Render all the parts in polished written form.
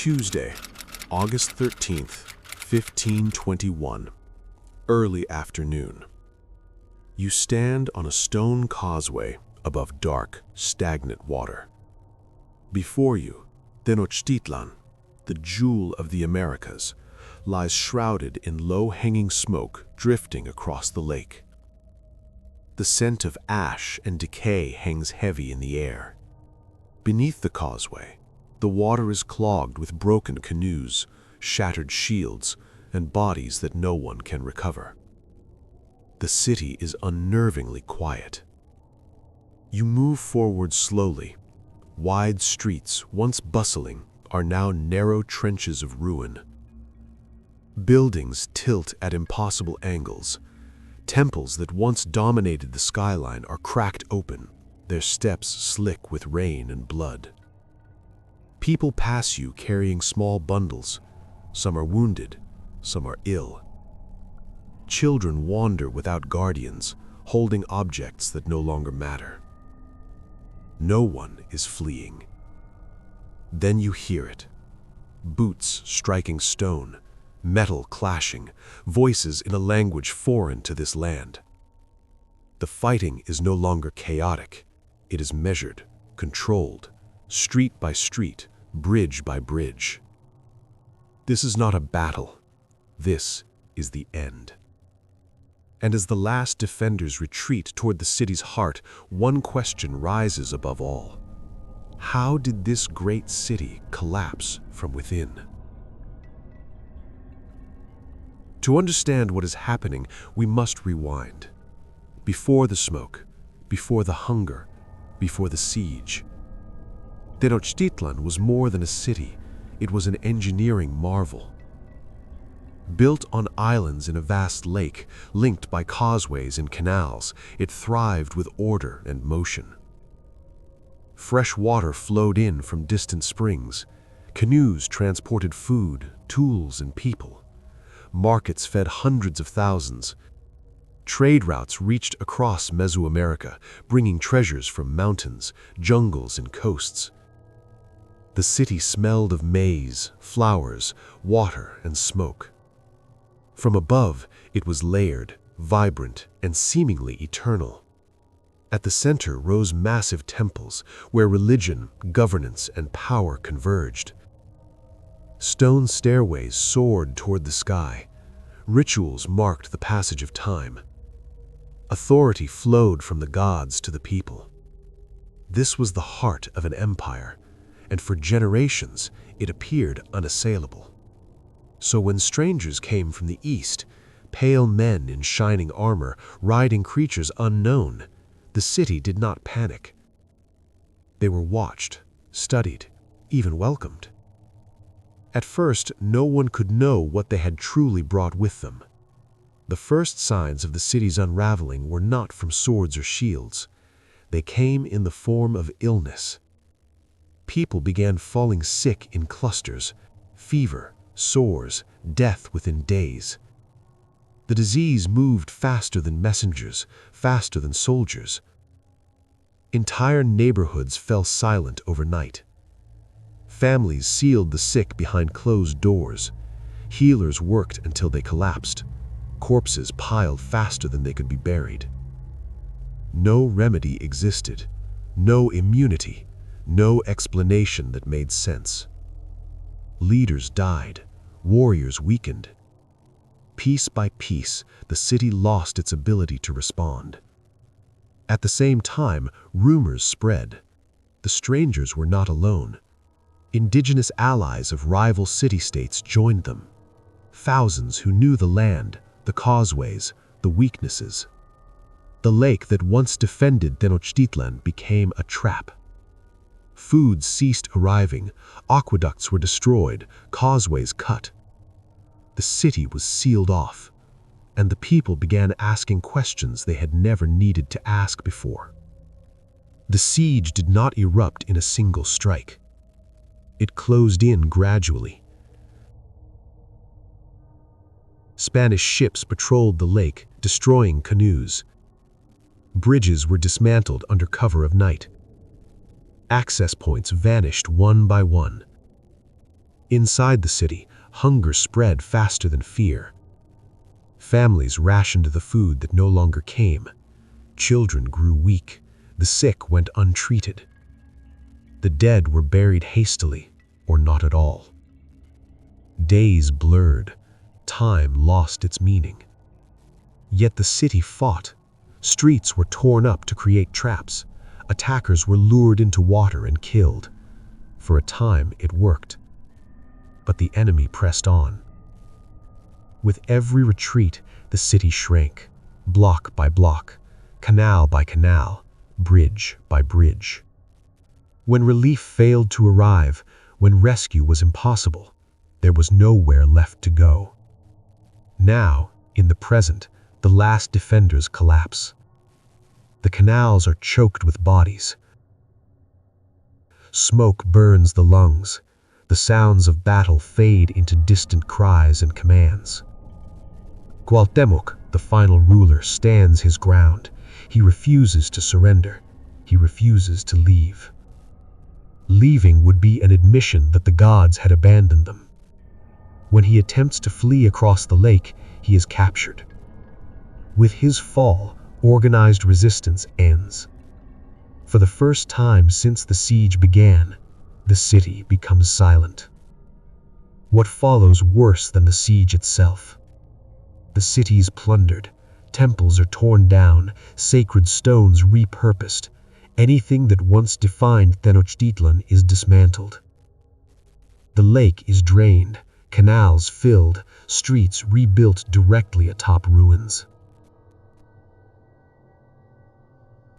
Tuesday, August 13th, 1521. Early afternoon. You stand on a stone causeway above dark, stagnant water. Before you, Tenochtitlan, the jewel of the Americas, lies shrouded in low-hanging smoke drifting across the lake. The scent of ash and decay hangs heavy in the air. Beneath the causeway, the water is clogged with broken canoes, shattered shields, and bodies that no one can recover. The city is unnervingly quiet. You move forward slowly. Wide streets, once bustling, are now narrow trenches of ruin. Buildings tilt at impossible angles. Temples that once dominated the skyline are cracked open, their steps slick with rain and blood. People pass you carrying small bundles. Some are wounded, some are ill. Children wander without guardians, holding objects that no longer matter. No one is fleeing. Then you hear it. Boots striking stone, metal clashing, voices in a language foreign to this land. The fighting is no longer chaotic. It is measured, controlled, street by street, bridge by bridge. This is not a battle. This is the end. And as the last defenders retreat toward the city's heart, one question rises above all. How did this great city collapse from within? To understand what is happening, we must rewind. Before the smoke, before the hunger, before the siege. Tenochtitlan was more than a city. It was an engineering marvel. Built on islands in a vast lake, linked by causeways and canals, it thrived with order and motion. Fresh water flowed in from distant springs. Canoes transported food, tools, and people. Markets fed hundreds of thousands. Trade routes reached across Mesoamerica, bringing treasures from mountains, jungles, and coasts. The city smelled of maize, flowers, water, and smoke. From above, it was layered, vibrant, and seemingly eternal. At the center rose massive temples where religion, governance, and power converged. Stone stairways soared toward the sky. Rituals marked the passage of time. Authority flowed from the gods to the people. This was the heart of an empire, and for generations it appeared unassailable. So when strangers came from the east, pale men in shining armor, riding creatures unknown, the city did not panic. They were watched, studied, even welcomed. At first, no one could know what they had truly brought with them. The first signs of the city's unraveling were not from swords or shields. They came in the form of illness. People began falling sick in clusters, fever, sores, death within days. The disease moved faster than messengers, faster than soldiers. Entire neighborhoods fell silent overnight. Families sealed the sick behind closed doors. Healers worked until they collapsed. Corpses piled faster than they could be buried. No remedy existed, no immunity, no explanation that made sense. Leaders died, warriors weakened. Piece by piece, the city lost its ability to respond. At the same time, rumors spread. The strangers were not alone. Indigenous allies of rival city-states joined them. Thousands who knew the land, the causeways, the weaknesses. The lake that once defended Tenochtitlan became a trap. Food ceased arriving, aqueducts were destroyed, causeways cut. The city was sealed off, and the people began asking questions they had never needed to ask before. The siege did not erupt in a single strike. It closed in gradually. Spanish ships patrolled the lake, destroying canoes. Bridges were dismantled under cover of night. Access points vanished one by one. Inside the city, hunger spread faster than fear. Families rationed the food that no longer came. Children grew weak. The sick went untreated. The dead were buried hastily, or not at all. Days blurred. Time lost its meaning. Yet the city fought. Streets were torn up to create traps. Attackers were lured into water and killed. For a time, it worked. But the enemy pressed on. With every retreat, the city shrank, block by block, canal by canal, bridge by bridge. When relief failed to arrive, when rescue was impossible, there was nowhere left to go. Now, in the present, the last defenders collapse. The canals are choked with bodies. Smoke burns the lungs. The sounds of battle fade into distant cries and commands. Cuauhtémoc, the final ruler, stands his ground. He refuses to surrender. He refuses to leave. Leaving would be an admission that the gods had abandoned them. When he attempts to flee across the lake, he is captured. With his fall, organized resistance ends. For the first time since the siege began, the city becomes silent. What follows worse than the siege itself? The city is plundered, temples are torn down, sacred stones repurposed. Anything that once defined Tenochtitlan is dismantled. The lake is drained, canals filled, streets rebuilt directly atop ruins.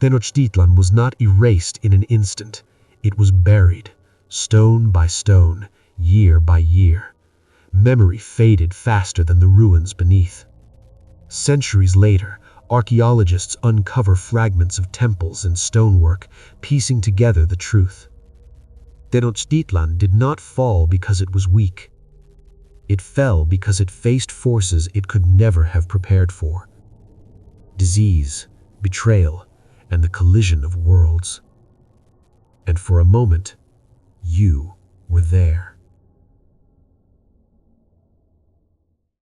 Tenochtitlan was not erased in an instant. It was buried, stone by stone, year by year. Memory faded faster than the ruins beneath. Centuries later, archaeologists uncover fragments of temples and stonework, piecing together the truth. Tenochtitlan did not fall because it was weak. It fell because it faced forces it could never have prepared for. Disease, betrayal, and the collision of worlds. And for a moment, you were there.